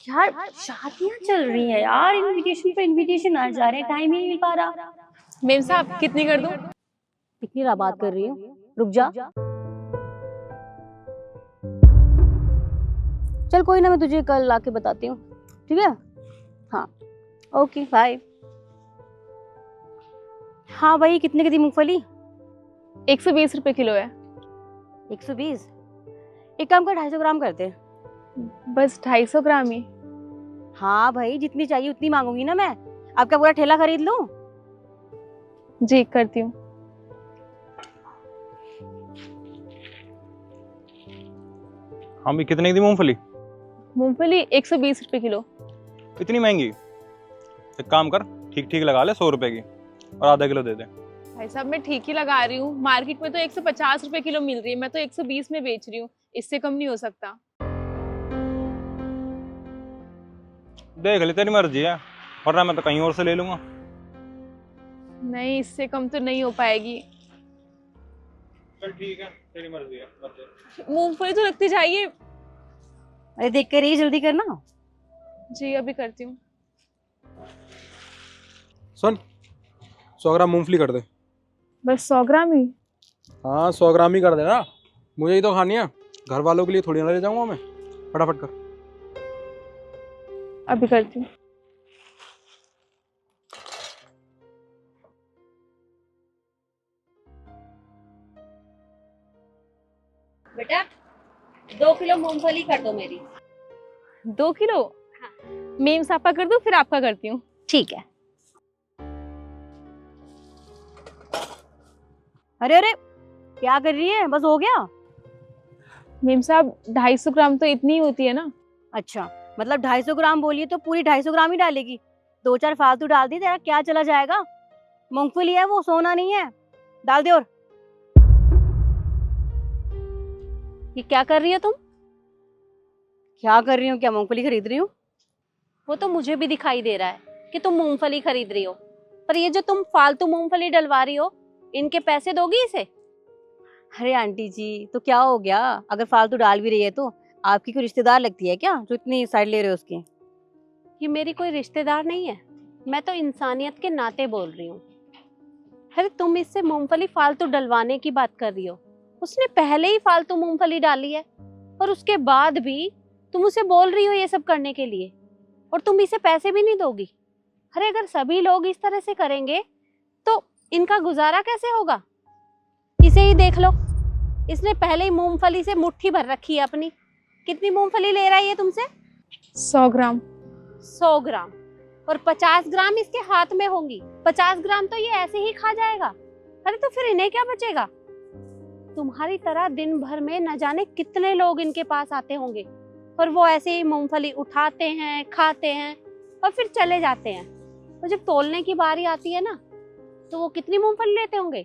यार शादियां चल रही हैं यार, इनविटेशन पे इनविटेशन आ जा रहे हैं, टाइम ही नहीं मिल पा रहा। मेम साहब कितनी कर दूं? इतनी रात बात कर रही हूँ, रुक जा। चल कोई ना, मैं तुझे कल आके बताती हूँ, ठीक है? हाँ ओके बाय। हाँ भाई, कितने की थी मूंगफली? 120 रुपए किलो है। 120? एक काम कर, 250 ग्राम करते हैं। बस 250 ग्राम ही? हाँ भाई, जितनी चाहिए उतनी मांगूंगी ना मैं। आपका पूरा ठेला खरीद लूं? जी करती हूँ। हाँ भी, कितने की थी मूंगफली? मूंगफली 120 रुपए किलो। इतनी महंगी? एक काम कर, ठीक ठीक लगा ले, 100 रुपए की और आधा किलो दे दे। भाई साहब मैं ठीक ही लगा रही हूँ, मार्केट में तो 150 रुपए किलो मिल रही है, मैं तो 120 में बेच रही हूँ, इससे कम नहीं हो सकता। देख ले, तेरी मर्जी है, वरना मैं तो कहीं और से ले लूंगा। नहीं, इससे कम तो नहीं हो पाएगी। चल ठीक है, तेरी मर्जी है। मूंगफली तो रखती जाइए। अरे देख कर रही, जल्दी करना। जी अभी करती हूँ। सुन, 100 ग्राम मूंगफली कर दे। बस 100 ग्राम ही? हाँ 100 ग्राम ही कर देना, मुझे ही तो खानी है, घर वालों के लिए थोड़ी ना ले जाऊंगा मैं। फटाफट कर। अभी करती हूँ। बेटा 2 किलो मूंगफली कर दो मेरी। 2 किलो? हाँ। मेम साहब का कर दूँ फिर आपका करती हूँ। ठीक है। अरे अरे, क्या कर रही है? बस हो गया? मेम साहब 250 ग्राम तो इतनी ही होती है ना। अच्छा, मतलब 250 ग्राम बोलिए तो पूरी 250 ग्राम ही डालेगी? 2-4 फालतू डाल दी, तेरा क्या चला जाएगा? मूंगफली है वो, सोना नहीं है। डाल दे। और ये क्या कर रही हो तुम? क्या कर रही हो? क्या मूंगफली खरीद रही हो? वो तो मुझे भी दिखाई दे रहा है कि तुम मूंगफली खरीद रही हो, पर ये जो तुम फालतू मूंगफली डलवा रही हो, इनके पैसे दोगी इसे? अरे आंटी जी, तो क्या हो गया? अगर फालतू डाल भी रही है तो आपकी कोई रिश्तेदार लगती है क्या जो इतनी साइड ले रहे हो उसकी? ये मेरी कोई रिश्तेदार नहीं है, मैं तो इंसानियत के नाते बोल रही हूँ। अरे तुम इससे मूंगफली फालतू डलवाने की बात कर रही हो, उसने पहले ही फालतू मूंगफली डाली है और उसके बाद भी तुम उसे बोल रही हो ये सब करने के लिए, और तुम इसे पैसे भी नहीं दोगी। अरे अगर सभी लोग इस तरह से करेंगे तो इनका गुजारा कैसे होगा? इसे ही देख लो, इसने पहले ही मूंगफली से मुट्ठी भर रखी है अपनी। कितनी मूंगफली ले रहा है ये तुमसे? 100 ग्राम। 100 ग्राम? और 50 ग्राम इसके हाथ में होंगी। 50 ग्राम तो ये ऐसे ही खा जाएगा। अरे तो फिर इन्हें क्या बचेगा? तुम्हारी तरह दिन भर में न जाने कितने लोग इनके पास आते होंगे, और वो ऐसे ही मूंगफली उठाते हैं, खाते हैं और फिर चले जाते हैं। तो जब तोलने की बारी आती है ना, तो वो कितनी मूंगफली लेते होंगे?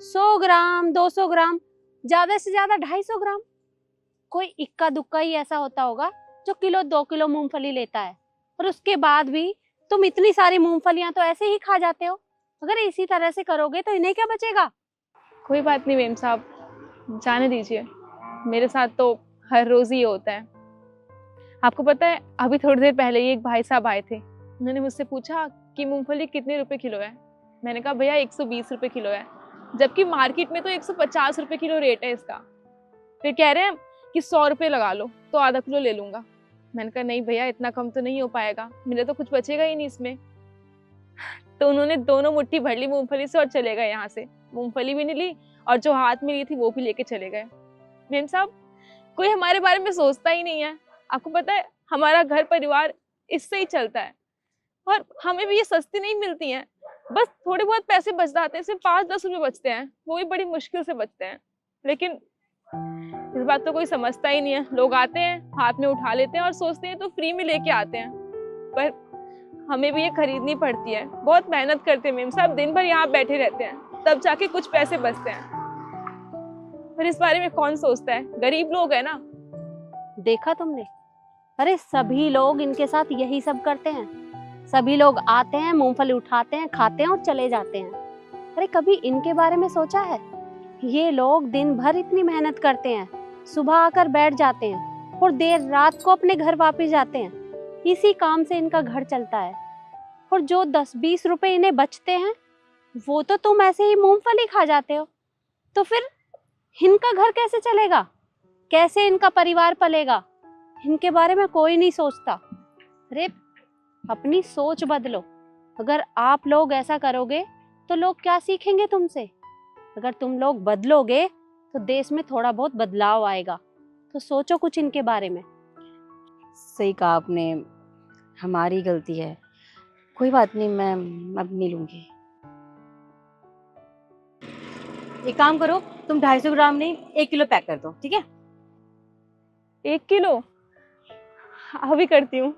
100 ग्राम, 200 ग्राम, ज्यादा से ज्यादा 250 ग्राम। कोई इक्का दुक्का ही ऐसा होता होगा जो किलो 2 किलो मूंगफली लेता है, और उसके बाद भी तुम इतनी सारी मूंगफलियां तो ऐसे ही खा जाते हो। अगर इसी तरह से करोगे तो इन्हें क्या बचेगा? कोई बात नहीं मेम साहब, जाने दीजिए, मेरे साथ तो हर रोज ही होता है। आपको पता है, अभी थोड़ी देर पहले ही एक भाई साहब आए थे, उन्होंने मुझसे पूछा कि मूंगफली कितने रुपए किलो है। मैंने कहा भैया 120 रुपए किलो है, जबकि मार्केट में तो 150 रुपए किलो रेट है इसका। फिर कह रहे हैं कि 100 रुपए लगा लो तो आधा किलो ले लूंगा। मैंने कहा नहीं भैया, इतना कम तो नहीं हो पाएगा, मेरे तो कुछ बचेगा ही नहीं इसमें। तो उन्होंने दोनों मुट्ठी भर ली मूंगफली से और चले गए यहाँ से। मूंगफली भी नहीं ली और जो हाथ में ली थी वो भी लेके चले गए। मेम साहब, कोई हमारे बारे में सोचता ही नहीं है। आपको पता है, हमारा घर परिवार इससे ही चलता है, और हमें भी ये सस्ती नहीं मिलती हैं। बस थोड़े बहुत पैसे बच जाते हैं, सिर्फ 5-10 रुपए बचते हैं, वो भी बड़ी मुश्किल से बचते हैं। लेकिन इस बात तो कोई समझता ही नहीं है। लोग आते हैं, हाथ में उठा लेते हैं और सोचते हैं तो फ्री में लेके आते हैं, पर हमें भी ये खरीदनी पड़ती है। बहुत मेहनत करते हैं मेम साहब, दिन भर यहाँ बैठे रहते हैं, तब जाके कुछ पैसे बचते हैं। पर इस बारे में कौन सोचता है? गरीब लोग है ना। देखा तुमने? अरे सभी लोग इनके साथ यही सब करते हैं। सभी लोग आते हैं, मूंगफली उठाते हैं, खाते हैं और चले जाते हैं। अरे कभी इनके बारे में सोचा है? ये लोग दिन भर इतनी मेहनत करते हैं, सुबह आकर बैठ जाते हैं और देर रात को अपने घर वापस जाते हैं, इसी काम से इनका घर चलता है। और जो 10-20 रुपए इन्हें बचते हैं वो तो तुम ऐसे ही मूंगफली खा जाते हो। तो फिर इनका घर कैसे चलेगा, कैसे इनका परिवार पलेगा? इनके बारे में कोई नहीं सोचता। अरे अपनी सोच बदलो। अगर आप लोग ऐसा करोगे तो लोग क्या सीखेंगे तुमसे? अगर तुम लोग बदलोगे तो देश में थोड़ा बहुत बदलाव आएगा। तो सोचो कुछ इनके बारे में। सही कहा आपने, हमारी गलती है। कोई बात नहीं, मैं अब नहीं लूंगी। एक काम करो, तुम 250 ग्राम नहीं 1 किलो पैक कर दो, ठीक है? 1 किलो अभी करती हूँ।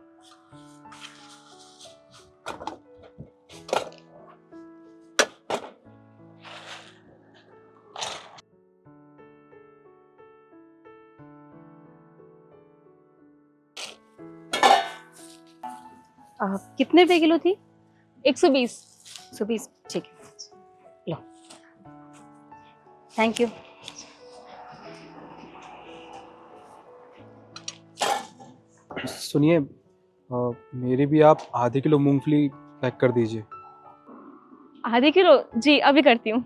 कितने रुपए किलो थी? 120। 120, ठीक है, लो। Thank you. सुनिए, मेरी भी आप आधे किलो मूंगफली पैक कर दीजिए। आधे किलो? जी अभी करती हूँ।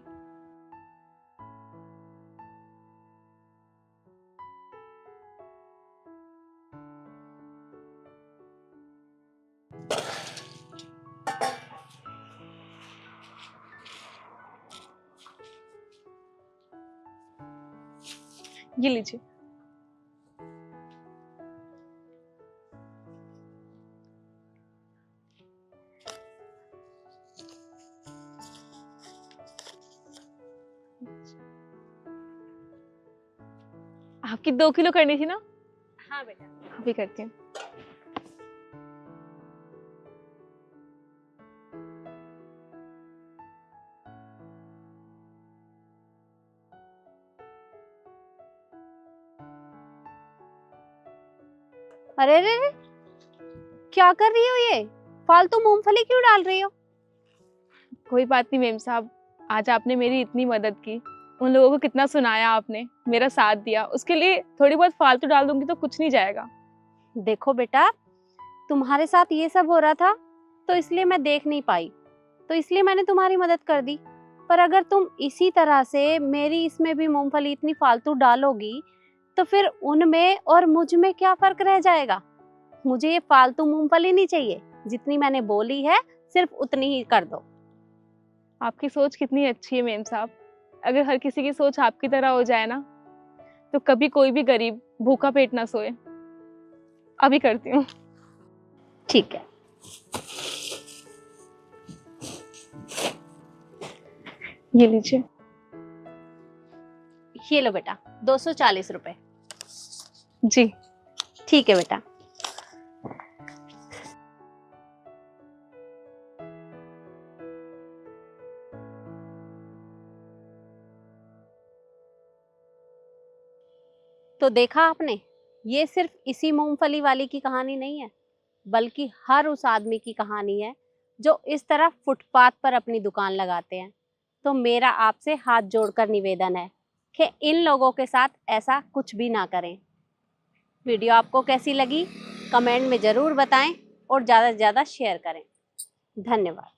ये लीजिए। आपकी 2 किलो करनी थी ना? हाँ बेटा। अभी करती हूँ। अरे रे रे, क्या कर रही हो? ये फालतू मूंगफली क्यों डाल रही हो? कोई बात नहीं मेम साहब, आज आपने मेरी इतनी मदद की, उन लोगों को कितना सुनाया आपने, मेरा साथ दिया, उसके लिए थोड़ी बहुत फालतू डाल दूंगी तो कुछ नहीं जाएगा। देखो बेटा, तुम्हारे साथ ये सब हो रहा था तो इसलिए मैं देख नहीं पाई, तो इसलिए मैंने तुम्हारी मदद कर दी। पर अगर तुम इसी तरह से मेरी इसमें भी मूंगफली इतनी फालतू डालोगी तो फिर उनमें और मुझ में क्या फर्क रह जाएगा? मुझे ये फालतू मूंगफली नहीं चाहिए। जितनी मैंने बोली है सिर्फ उतनी ही कर दो। आपकी सोच कितनी अच्छी है मेम साहब। अगर हर किसी की सोच आपकी तरह हो जाए ना तो कभी कोई भी गरीब भूखा पेट ना सोए। अभी करती हूँ। ठीक है। ये लीजिए। ये लो बेटा, 240 रुपए। जी ठीक है बेटा। तो देखा आपने, ये सिर्फ इसी मूंगफली वाली की कहानी नहीं है, बल्कि हर उस आदमी की कहानी है जो इस तरह फुटपाथ पर अपनी दुकान लगाते हैं। तो मेरा आपसे हाथ जोड़कर निवेदन है कि इन लोगों के साथ ऐसा कुछ भी ना करें। वीडियो आपको कैसी लगी कमेंट में ज़रूर बताएं और ज़्यादा से ज़्यादा शेयर करें। धन्यवाद।